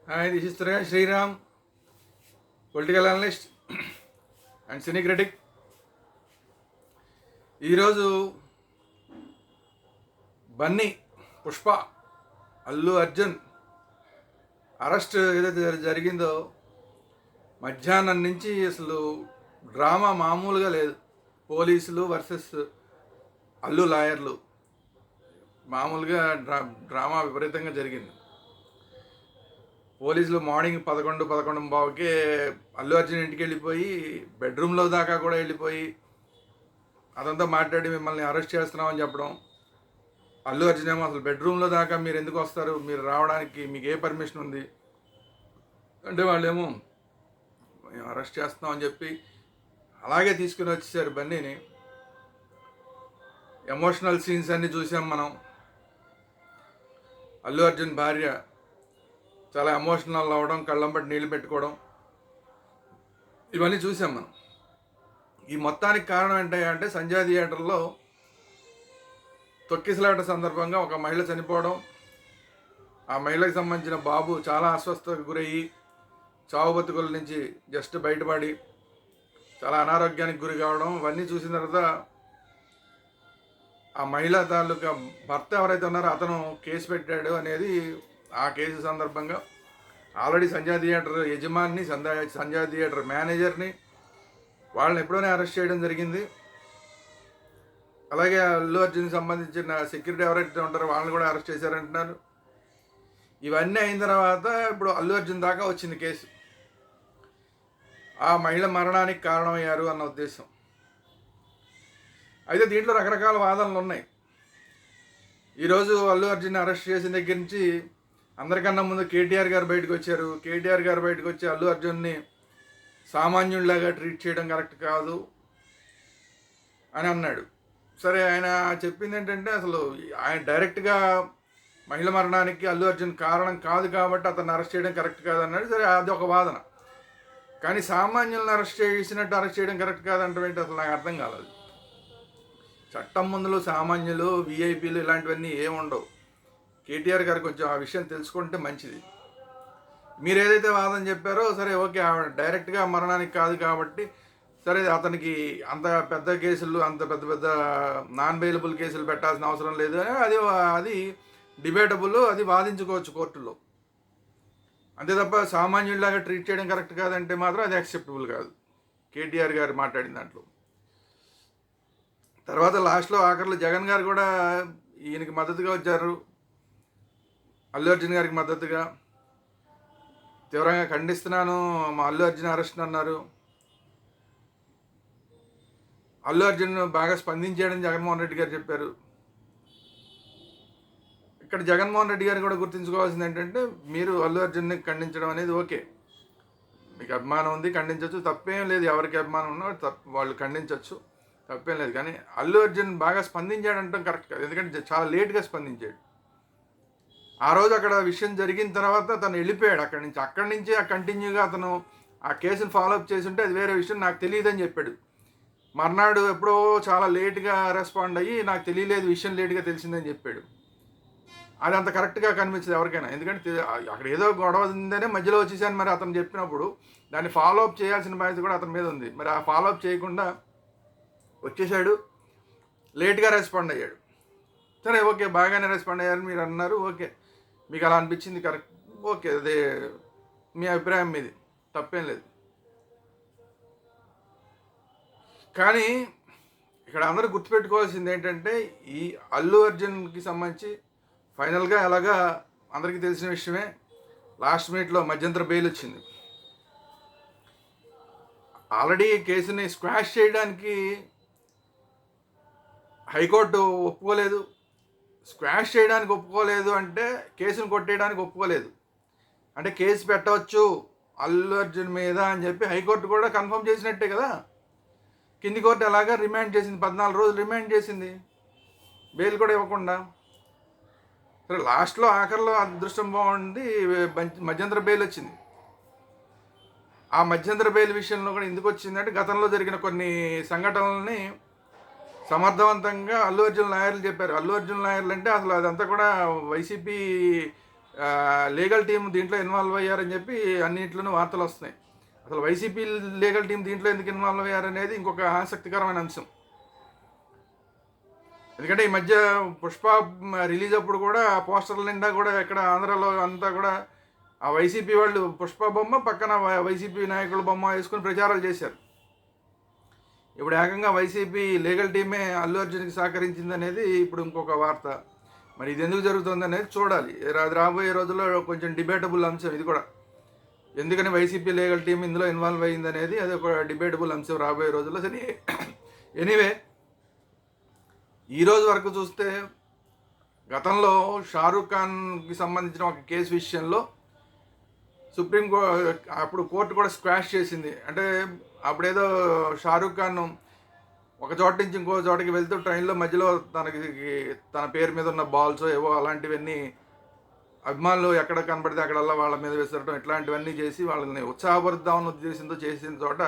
Hi, this is Sriram, political analyst and cine critic. ఈరోజు Bunny, Pushpa, Allu Arjun arrest ఏదైతే జరిగిందో మధ్యాహ్నం నుంచి అసలు డ్రామా మామూలుగా లేదు. పోలీసులు వర్సెస్ అల్లు లాయర్లు, మామూలుగా డ్రామా విపరీతంగా జరిగింది. పోలీసులు మార్నింగ్ 11:15కి అల్లు అర్జున్ ఇంటికి వెళ్ళిపోయి బెడ్రూమ్లో దాకా కూడా వెళ్ళిపోయి అదంతా మాట్లాడి మిమ్మల్ని అరెస్ట్ చేస్తున్నామని చెప్పడం. అల్లు అర్జున్ ఏమో అసలు బెడ్రూమ్లో దాకా మీరు ఎందుకు వస్తారు, మీరు రావడానికి మీకు ఏ పర్మిషన్ ఉంది అంటే వాళ్ళేమో మేము అరెస్ట్ చేస్తున్నామని చెప్పి అలాగే తీసుకుని వచ్చేసారు బన్నీని. ఎమోషనల్ సీన్స్ అన్నీ చూసాం మనం. అల్లు అర్జున్ భార్య చాలా ఎమోషనల్ అవ్వడం, కళ్ళంబట్టి నీళ్ళు పెట్టుకోవడం, ఇవన్నీ చూసాం మనం. ఈ మొత్తానికి కారణం ఏంటంటే సంజయ్ థియేటర్లో తొక్కిసలాట సందర్భంగా ఒక మహిళ చనిపోవడం, ఆ మహిళకు సంబంధించిన బాబు చాలా అస్వస్థతకు గురయ్యి చావు బతుకుల నుంచి జస్ట్ బయటపడి చాలా అనారోగ్యానికి గురి కావడం, ఇవన్నీ చూసిన తర్వాత ఆ మహిళ తాలూకా భర్త ఎవరైతే ఉన్నారో అతను కేసు పెట్టాడు అనేది, ఆ కేసు సందర్భంగా ఆల్రెడీ సంజయ్ థియేటర్ యజమాని, సంజయ్ థియేటర్ మేనేజర్ని వాళ్ళని ఎప్పుడోనే అరెస్ట్ చేయడం జరిగింది. అలాగే అల్లు అర్జున్కి సంబంధించిన సెక్యూరిటీ ఎవరైతే ఉంటారో వాళ్ళని కూడా అరెస్ట్ చేశారంటున్నారు. ఇవన్నీ అయిన తర్వాత ఇప్పుడు అల్లు అర్జున్ దాకా వచ్చింది కేసు. ఆ మహిళ మరణానికి కారణమయ్యారు అన్న ఉద్దేశం. అయితే దీంట్లో రకరకాల వాదనలు ఉన్నాయి. ఈరోజు అల్లు అర్జున్ అరెస్ట్ చేసిన దగ్గర నుంచి అందరికన్నా ముందు కేటీఆర్ గారు బయటకు వచ్చారు. కేటీఆర్ గారు బయటకు వచ్చి అల్లు అర్జున్ని సామాన్యుడిలాగా ట్రీట్ చేయడం కరెక్ట్ కాదు అని అన్నాడు. సరే, ఆయన చెప్పింది ఏంటంటే అసలు ఆయన డైరెక్ట్గా మహిళ మరణానికి అల్లు అర్జున్ కారణం కాదు కాబట్టి అతన్ని అరెస్ట్ చేయడం కరెక్ట్ కాదు అన్నాడు. సరే, అది ఒక వాదన. కానీ సామాన్యులను అరెస్ట్ చేయడం కరెక్ట్ కాదంటే ఏంటి అసలు నాకు అర్థం కాలేదు. చట్టం ముందులో సామాన్యులు, విఐపీలు ఇలాంటివన్నీ ఏముండవు. కేటీఆర్ గారు కొంచెం ఆ విషయం తెలుసుకుంటే మంచిది. మీరు ఏదైతే వాదన చెప్పారో సరే, ఓకే, డైరెక్ట్గా మరణానికి కాదు కాబట్టి సరే, అతనికి అంత పెద్ద కేసులు, అంత పెద్ద పెద్ద నాన్ బెయిలబుల్ కేసులు పెట్టాల్సిన అవసరం లేదు అని అది డిబేటబుల్, అది వాదించుకోవచ్చు కోర్టులో. అంతే తప్ప సామాన్యుడిలాగా ట్రీట్ చేయడం కరెక్ట్ కాదంటే మాత్రం అది యాక్సెప్టబుల్ కాదు, కేటీఆర్ గారు మాట్లాడిన దాంట్లో. తర్వాత లాస్ట్లో ఆఖరిలో జగన్ గారు కూడా ఈయనకి మద్దతుగా వచ్చారు. అల్లు అర్జున్ గారికి మద్దతుగా తీవ్రంగా ఖండిస్తున్నాను, మా అల్లు అర్జున్ అరెస్ట్ అన్నారు. అల్లు అర్జున్ బాగా స్పందించాడని జగన్మోహన్ రెడ్డి గారు చెప్పారు. ఇక్కడ జగన్మోహన్ రెడ్డి గారు కూడా గుర్తుంచుకోవాల్సింది ఏంటంటే, మీరు అల్లు అర్జున్ని ఖండించడం అనేది ఓకే, మీకు అభిమానం ఉంది, ఖండించవచ్చు, తప్పేం లేదు. ఎవరికి అభిమానం ఉన్నా వాళ్ళు ఖండించవచ్చు, తప్పేం లేదు. కానీ అల్లు అర్జున్ బాగా స్పందించాడంటాం కరెక్ట్ కాదు, ఎందుకంటే చాలా లేట్గా స్పందించాడు. ఆ రోజు అక్కడ విషయం జరిగిన తర్వాత తను వెళ్ళిపోయాడు అక్కడి నుంచి కంటిన్యూగా అతను ఆ కేసును ఫాలోఅప్ చేసి ఉంటే అది వేరే విషయం, నాకు తెలియదని చెప్పాడు. మర్నాడు ఎప్పుడో చాలా లేట్గా రెస్పాండ్ అయ్యి నాకు తెలియలేదు, విషయం లేట్గా తెలిసిందని చెప్పాడు. అది అంత కరెక్ట్గా కనిపించదు ఎవరికైనా, ఎందుకంటే అక్కడ ఏదో గొడవ ఉందనే మధ్యలో వచ్చేసాను. మరి అతను చెప్పినప్పుడు దాన్ని ఫాలోఅప్ చేయాల్సిన బాధ్యత కూడా అతని మీద ఉంది. మరి ఆ ఫాలోఅప్ చేయకుండా వచ్చేసాడు, లేట్గా రెస్పాండ్ అయ్యాడు. సరే, ఓకే, బాగానే రెస్పాండ్ అయ్యారు మీరు అన్నారు, ఓకే, మీకు అలా అనిపించింది కరెక్ట్, ఓకే, అదే మీ అభిప్రాయం మీది, తప్పేం లేదు. కానీ ఇక్కడ అందరూ గుర్తుపెట్టుకోవాల్సింది ఏంటంటే, ఈ అల్లు అర్జున్కి సంబంధించి ఫైనల్గా ఎలాగా అందరికీ తెలిసిన విషయమే, లాస్ట్ మినిట్లో మధ్యంతర బెయిల్ వచ్చింది. ఆల్రెడీ కేసుని స్క్వాష్ చేయడానికి హైకోర్టు ఒప్పుకోలేదు. స్క్వాష్ చేయడానికి ఒప్పుకోలేదు అంటే కేసును కొట్టేయడానికి ఒప్పుకోలేదు. అంటే కేసు పెట్టవచ్చు అల్లు అర్జున్ మీద అని చెప్పి హైకోర్టు కూడా కన్ఫర్మ్ చేసినట్టే కదా. కింది కోర్టు అలాగా రిమాండ్ చేసింది, 14 రోజులు రిమాండ్ చేసింది, బెయిల్ కూడా ఇవ్వకుండా. సరే, లాస్ట్లో ఆఖరిలో అదృష్టం బాగుంది, మధ్యంతర బెయిల్ వచ్చింది. ఆ మధ్యంతర బెయిల్ విషయంలో కూడా ఎందుకు వచ్చిందంటే, గతంలో జరిగిన కొన్ని సంఘటనలని సమర్థవంతంగా అల్లు అర్జున్ లాయర్లు చెప్పారు. అల్లు అర్జున్ లాయర్లు అంటే అసలు అదంతా కూడా వైసీపీ లీగల్ టీం దీంట్లో ఇన్వాల్వ్ అయ్యారని చెప్పి అన్నింటిలోనూ వార్తలు వస్తున్నాయి. అసలు వైసీపీ లీగల్ టీం దీంట్లో ఎందుకు ఇన్వాల్వ్ అయ్యారనేది ఇంకొక ఆసక్తికరమైన అంశం. ఎందుకంటే ఈ మధ్య పుష్ప రిలీజ్ అప్పుడు కూడా పోస్టర్ల నిండా కూడా ఎక్కడ ఆంధ్రాలో అంతా కూడా ఆ వైసీపీ వాళ్ళు పుష్ప బొమ్మ పక్కన వైసీపీ నాయకుల బొమ్మ వేసుకుని ప్రచారాలు చేశారు. ఇప్పుడు ఏకంగా వైసీపీ లీగల్ టీమే అల్లు అర్జున్కి సహకరించింది అనేది ఇప్పుడు ఇంకొక వార్త. మరి ఇది ఎందుకు జరుగుతుంది అనేది చూడాలి. రాబోయే రోజుల్లో కొంచెం డిబేటబుల్ అంశం ఇది కూడా. ఎందుకని వైసీపీ లీగల్ టీం ఇందులో ఇన్వాల్వ్ అయ్యింది అనేది అది ఒక డిబేటబుల్ అంశం రాబోయే రోజుల్లో. సరే, ఎనీవే ఈరోజు వరకు చూస్తే గతంలో షారూఖ్ ఖాన్కి సంబంధించిన ఒక కేసు విషయంలో సుప్రీం అప్పుడు కోర్టు కూడా స్క్వాష్ చేసింది. అంటే అప్పుడేదో షారూఖ్ ఖాన్ ఒక చోట నుంచి ఇంకో చోటకి వెళ్తూ ట్రైన్లో మధ్యలో తన పేరు మీద ఉన్న బాల్స్ ఏవో అలాంటివన్నీ అభిమానులు ఎక్కడ కనబడితే అక్కడల్లా వాళ్ళ మీద విసరటం ఇట్లాంటివన్నీ చేసి వాళ్ళని ఉత్సాహపరుద్దామన్న ఉద్దేశంతో చేసిన చోట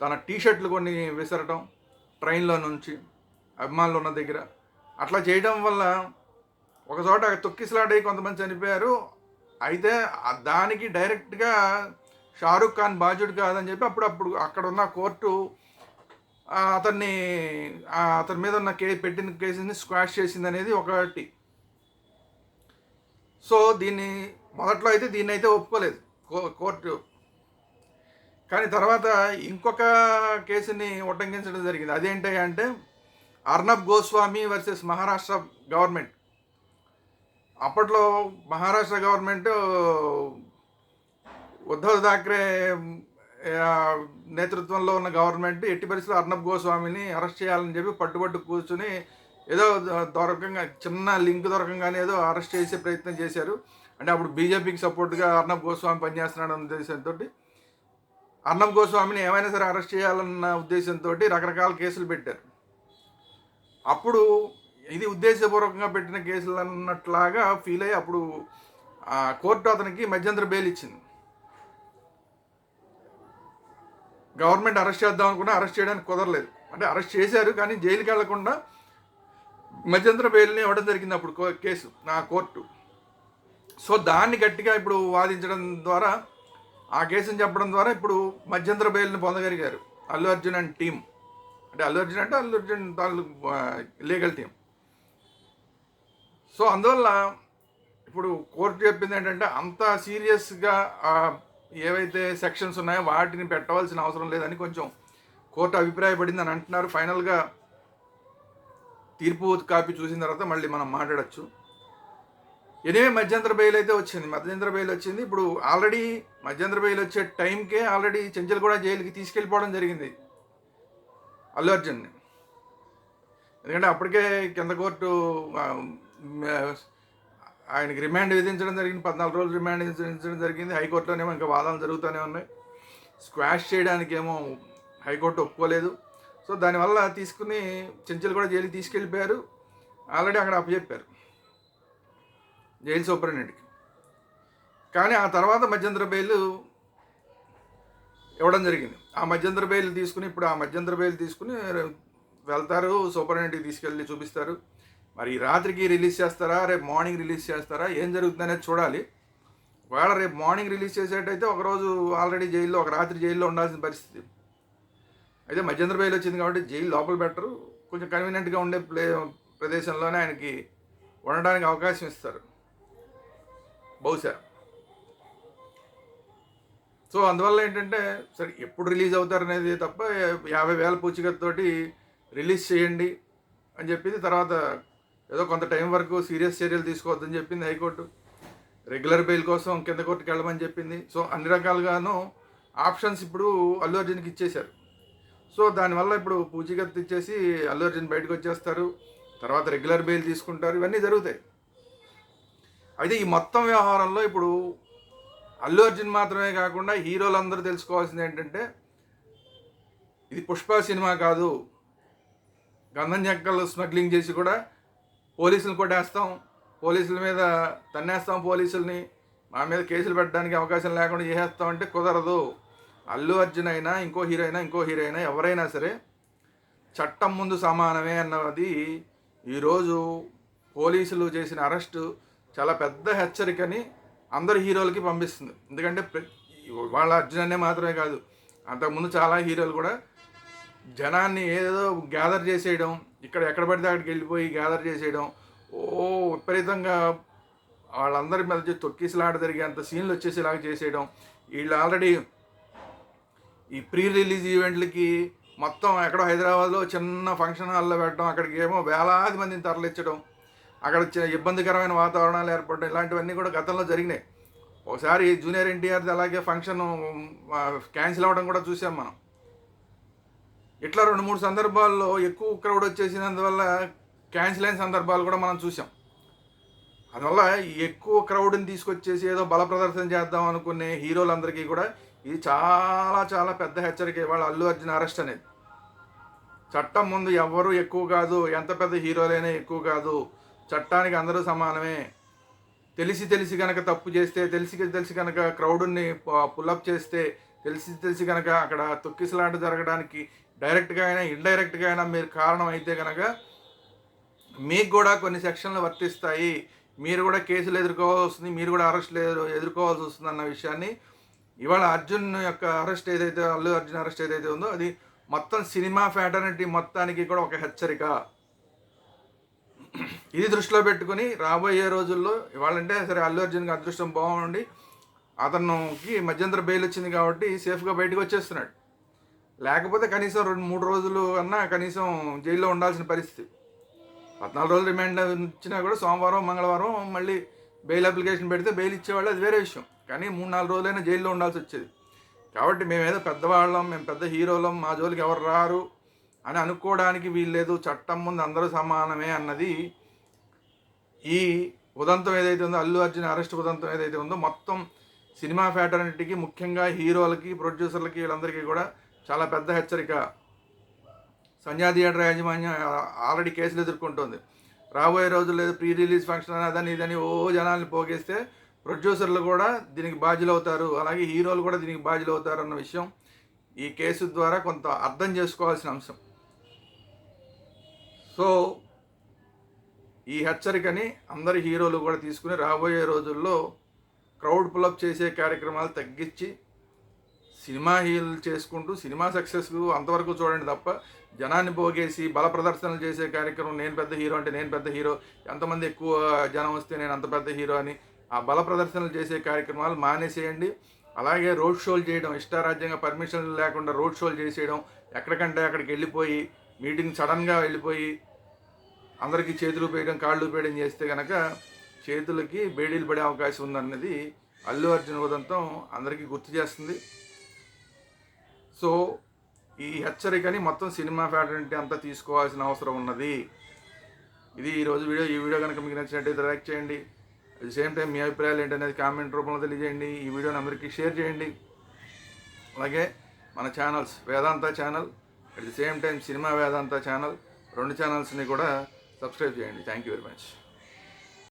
తన టీషర్ట్లు కొన్ని విసరటం ట్రైన్లో నుంచి అభిమానులు ఉన్న దగ్గర అట్లా చేయడం వల్ల ఒక చోట తొక్కిసలాడై కొంతమంది చనిపోయారు. అయితే దానికి డైరెక్ట్గా షారూఖ్ ఖాన్ బాధ్యుడు కాదని చెప్పి అప్పుడు అక్కడ ఉన్న కోర్టు అతని మీద ఉన్న పెట్టిన కేసుని స్క్వాష్ చేసింది అనేది ఒకటి. సో మొదట్లో అయితే దీన్ని అయితే ఒప్పుకోలేదు కోర్టు. కానీ తర్వాత ఇంకొక కేసుని ఉల్లంఘించడం జరిగింది. అదేంటి అంటే అర్నబ్ గోస్వామి వర్సెస్ మహారాష్ట్ర గవర్నమెంట్. అప్పట్లో మహారాష్ట్ర గవర్నమెంట్ ఉద్ధవ్ థాక్రే నేతృత్వంలో ఉన్న గవర్నమెంట్ ఎట్టి పరిస్థితుల్లో అర్నబ్ గోస్వామిని అరెస్ట్ చేయాలని చెప్పి పట్టుబట్టు కూర్చుని ఏదో చిన్న లింక్ దొరకంగానే ఏదో అరెస్ట్ చేసే ప్రయత్నం చేశారు. అంటే అప్పుడు బీజేపీకి సపోర్ట్గా అర్నబ్ గోస్వామి పనిచేస్తున్నాడు అన్న ఉద్దేశంతో అర్నబ్ గోస్వామిని ఏమైనా సరే అరెస్ట్ చేయాలన్న ఉద్దేశంతో రకరకాల కేసులు పెట్టారు. అప్పుడు ఇది ఉద్దేశపూర్వకంగా పెట్టిన కేసులు అన్నట్లాగా ఫీల్ అయ్యి అప్పుడు కోర్టు అతనికి మధ్యంతర బెయిల్ ఇచ్చింది. గవర్నమెంట్ అరెస్ట్ చేద్దాం అనుకున్నా అరెస్ట్ చేయడానికి కుదరలేదు. అంటే అరెస్ట్ చేశారు కానీ జైలుకి వెళ్లకుండా మధ్యంతర బెయిల్ని ఇవ్వడం జరిగింది అప్పుడు కేసు కోర్టు. సో దాన్ని గట్టిగా ఇప్పుడు వాదించడం ద్వారా ఆ కేసుని చెప్పడం ద్వారా ఇప్పుడు మధ్యంతర బెయిల్ని పొందగలిగారు అల్లు అర్జున్ అండ్ టీం. అంటే Allu Arjun legal team. So అందువల్ల ఇప్పుడు కోర్టు చెప్పింది ఏంటంటే అంత సీరియస్గా ఏవైతే సెక్షన్స్ ఉన్నాయో వాటిని పెట్టవలసిన అవసరం లేదని కొంచెం కోర్టు అభిప్రాయపడింది అని అంటున్నారు. ఫైనల్గా తీర్పు కాపీ చూసిన తర్వాత మళ్ళీ మనం మాట్లాడచ్చు. ఎనివే మధ్యంతర బెయిల్ అయితే వచ్చింది. ఇప్పుడు ఆల్రెడీ మధ్యంతర బెయిల్ వచ్చే టైంకే ఆల్రెడీ చెంచల్ కూడా జైలుకి తీసుకెళ్ళిపోవడం జరిగింది అల్లు అర్జున్ని. ఎందుకంటే అప్పటికే కింద కోర్టు ఆయనకి రిమాండ్ విధించడం జరిగింది. 14 రోజులు రిమాండ్ విధించడం జరిగింది. హైకోర్టులోనేమో ఇంకా వాదనలు జరుగుతూనే ఉన్నాయి. స్క్వాష్ చేయడానికి ఏమో హైకోర్టు ఒప్పుకోలేదు. సో దానివల్ల తీసుకుని చెంచల్ కూడా జైలుకి తీసుకెళ్ళిపోయారు. ఆల్రెడీ అక్కడ అప్పచెప్పారు జైలు సూపరింటెండెంట్కి. కానీ ఆ తర్వాత మధ్యంతర బెయిల్ ఇవ్వడం జరిగింది. ఆ మధ్యంతర బెయిల్ తీసుకుని వెళ్తారు, సూపరింటెండెంట్కి తీసుకెళ్ళి చూపిస్తారు. మరి ఈ రాత్రికి రిలీజ్ చేస్తారా, రేపు మార్నింగ్ రిలీజ్ చేస్తారా, ఏం జరుగుతుంది అనేది చూడాలి. ఒకవేళ రేపు మార్నింగ్ రిలీజ్ చేసేటైతే ఒకరోజు ఆల్రెడీ జైల్లో ఒక రాత్రి జైల్లో ఉండాల్సిన పరిస్థితి. అయితే మధ్యంతర బెయిల్ వచ్చింది కాబట్టి జైలు లోపల పెట్టరు, కొంచెం కన్వీనియంట్గా ఉండే ప్రదేశంలోనే ఆయనకి ఉండడానికి అవకాశం ఇస్తారు బహుశా. సో అందువల్ల ఏంటంటే సరే ఎప్పుడు రిలీజ్ అవుతారనేది తప్ప 50,000 పూచికతోటి రిలీజ్ చేయండి అని చెప్పింది. తర్వాత ఏదో కొంత టైం వరకు సీరియస్ చర్యలు తీసుకోవద్దని చెప్పింది హైకోర్టు. రెగ్యులర్ బెయిల్ కోసం కింద కోర్టుకి వెళ్ళమని చెప్పింది. సో అన్ని రకాలుగాను ఆప్షన్స్ ఇప్పుడు అల్లు అర్జున్కి ఇచ్చేశారు. సో దానివల్ల ఇప్పుడు పూచికత్తు ఇచ్చేసి అల్లు అర్జున్ బయటకు వచ్చేస్తారు, తర్వాత రెగ్యులర్ బెయిల్ తీసుకుంటారు, ఇవన్నీ జరుగుతాయి. అయితే ఈ మొత్తం వ్యవహారంలో ఇప్పుడు అల్లు అర్జున్ మాత్రమే కాకుండా హీరోలందరూ తెలుసుకోవాల్సింది ఏంటంటే ఇది పుష్ప సినిమా కాదు. గంధం చెక్కలు స్మగ్లింగ్ చేసి కూడా పోలీసులు కొట్టేస్తాం, పోలీసుల మీద తన్నేస్తాం, పోలీసుల్ని మా మీద కేసులు పెట్టడానికి అవకాశం లేకుండా చేసేస్తాం అంటే కుదరదు. అల్లు అర్జున్ అయినా ఇంకో హీరో అయినా ఎవరైనా సరే చట్టం ముందు సమానమే అన్నది ఈరోజు పోలీసులు చేసిన అరెస్టు చాలా పెద్ద హెచ్చరికని అందరు హీరోలకి పంపిస్తుంది. ఎందుకంటే వాళ్ళ అర్జున్ అనే మాత్రమే కాదు, అంతకుముందు చాలా హీరోలు కూడా జనాన్ని ఏదో గ్యాదర్ చేసేయడం, ఇక్కడ ఎక్కడ పడితే అక్కడికి వెళ్ళిపోయి గ్యాదర్ చేసేయడం, విపరీతంగా వాళ్ళందరి మీద తొక్కిసలాట జరిగేంత సీన్లు వచ్చేసేలాగా చేసేయడం. వీళ్ళు ఆల్రెడీ ఈ ప్రీ రిలీజ్ ఈవెంట్లకి మొత్తం ఎక్కడో హైదరాబాద్లో చిన్న ఫంక్షన్ హాల్లో పెట్టడం, అక్కడికి ఏమో వేలాది మందిని తరలించడం, అక్కడ ఇబ్బందికరమైన వాతావరణాలు ఏర్పడడం, ఇలాంటివన్నీ కూడా గతంలో జరిగినాయి. ఒకసారి జూనియర్ ఎన్టీఆర్ది అలాగే ఫంక్షన్ క్యాన్సిల్ అవ్వడం కూడా చూసాం మనం. ఇట్లా 2-3 సందర్భాల్లో ఎక్కువ క్రౌడ్ వచ్చేసినందువల్ల క్యాన్సిల్ అయిన సందర్భాలు కూడా మనం చూసాం. అందువల్ల ఎక్కువ క్రౌడ్ని తీసుకొచ్చేసి ఏదో బల ప్రదర్శన చేద్దాం అనుకునే హీరోలందరికీ కూడా ఇది చాలా చాలా పెద్ద హెచ్చరిక. ఇవాళ అల్లు అర్జున్ అరెస్ట్ అనేది చట్టం ముందు ఎవ్వరూ ఎక్కువ కాదు, ఎంత పెద్ద హీరోలైనా ఎక్కువ కాదు, చట్టానికి అందరూ సమానమే. తెలిసి కనుక తప్పు చేస్తే, తెలిసి కనుక క్రౌడ్ని పుల్అప్ చేస్తే, తెలిసి కనుక అక్కడ తొక్కిసలాట జరగడానికి డైరెక్ట్గా అయినా ఇండైరెక్ట్గా అయినా మీరు కారణం అయితే కనుక మీకు కూడా కొన్ని సెక్షన్లు వర్తిస్తాయి, మీరు కూడా కేసులు ఎదుర్కోవాల్సి వస్తుంది, మీరు కూడా అరెస్టులు ఎదుర్కోవాల్సి వస్తుంది అన్న విషయాన్ని ఇవాళ అర్జున్ యొక్క అరెస్ట్ ఏదైతే, అల్లు అర్జున్ అరెస్ట్ ఏదైతే ఉందో అది మొత్తం సినిమా ఫ్యాటర్నిటీ మొత్తానికి కూడా ఒక హెచ్చరిక. ఇది దృష్టిలో పెట్టుకుని రాబోయే రోజుల్లో ఇవాళంటే సరే అల్లు అర్జున్కి అదృష్టం బాగుండి అతనికి మధ్యంతర బెయిల్ వచ్చింది కాబట్టి సేఫ్గా బయటకు వచ్చేస్తున్నాడు. లేకపోతే కనీసం 2-3 రోజులు అన్నా కనీసం జైల్లో ఉండాల్సిన పరిస్థితి. 14 రోజులు రిమాండ్ ఇచ్చినా కూడా సోమవారం మంగళవారం మళ్ళీ బెయిల్ అప్లికేషన్ పెడితే బెయిల్ ఇచ్చేవాళ్ళు, అది వేరే విషయం. కానీ 3-4 రోజులైనా జైల్లో ఉండాల్సి వచ్చేది. కాబట్టి మేమేదో పెద్దవాళ్ళం, మేము పెద్ద హీరోలం, మా జోలికి ఎవరు రారు అని అనుకోవడానికి వీల్లేదు. చట్టం ముందు అందరూ సమానమే అన్నది ఈ ఉదంతం ఏదైతే ఉందో, అల్లు అర్జున్ అరెస్ట్ ఉదంతం ఏదైతే ఉందో మొత్తం సినిమా ఫ్యాటర్నిటీకి, ముఖ్యంగా హీరోలకి, ప్రొడ్యూసర్లకి, వీళ్ళందరికీ కూడా చాలా పెద్ద హెచ్చరిక. సంధ్యా థియేటర్ యాజమాన్యం ఆల్రెడీ కేసులు ఎదుర్కొంటుంది. రాబోయే రోజుల్లో ఏదో ప్రీ రిలీజ్ ఫంక్షన్ అని అదని ఇదని జనాల్ని పోగేస్తే ప్రొడ్యూసర్లు కూడా దీనికి బాధ్యులు అవుతారు, అలాగే హీరోలు కూడా దీనికి బాధ్యులు అవుతారు అన్న విషయం ఈ కేసు ద్వారా కొంత అర్థం చేసుకోవాల్సిన అంశం. సో ఈ హెచ్చరికని అందరి హీరోలు కూడా తీసుకుని రాబోయే రోజుల్లో క్రౌడ్ పుల్అప్ చేసే కార్యక్రమాలు తగ్గించి సినిమా హీరోలు చేసుకుంటూ సినిమా సక్సెస్ అంతవరకు చూడండి తప్ప జనాన్ని పోగేసి బల ప్రదర్శనలు చేసే కార్యక్రమం, నేను పెద్ద హీరో అంటే నేను పెద్ద హీరో, ఎంతమంది ఎక్కువ జనం వస్తే నేను అంత పెద్ద హీరో అని ఆ బల ప్రదర్శనలు చేసే కార్యక్రమాలు మానేసేయండి. అలాగే రోడ్ షోలు చేయడం, ఇష్టారాజ్యంగా పర్మిషన్లు లేకుండా రోడ్ షోలు చేసేయడం, ఎక్కడికంటే అక్కడికి వెళ్ళిపోయి మీటింగ్ సడన్గా వెళ్ళిపోయి అందరికీ చేతులు పేయడం, కాళ్ళు పేయడం చేస్తే కనుక చేతులకి బేడీలు పడే అవకాశం ఉందన్నది అల్లు అర్జున్ ఉదంతం అందరికీ గుర్తు చేస్తుంది. సో ఈ హెచ్చరికని మొత్తం సినిమా ఫ్యాటర్నిటీ అంతా తీసుకోవాల్సిన అవసరం ఉన్నది. ఇది ఈరోజు వీడియో. ఈ వీడియో కనుక మీకు నచ్చినట్టయితే లైక్ చేయండి. అట్ ది సేమ్ టైం మీ అభిప్రాయాలు ఏంటనేది కామెంట్ రూపంలో తెలియజేయండి. ఈ వీడియోని అందరికీ షేర్ చేయండి. అలాగే మన channels, Vedanta channel, at the same time cinema Vedanta channel, 2 ఛానల్స్ని కూడా సబ్స్క్రైబ్ చేయండి. Thank you very much.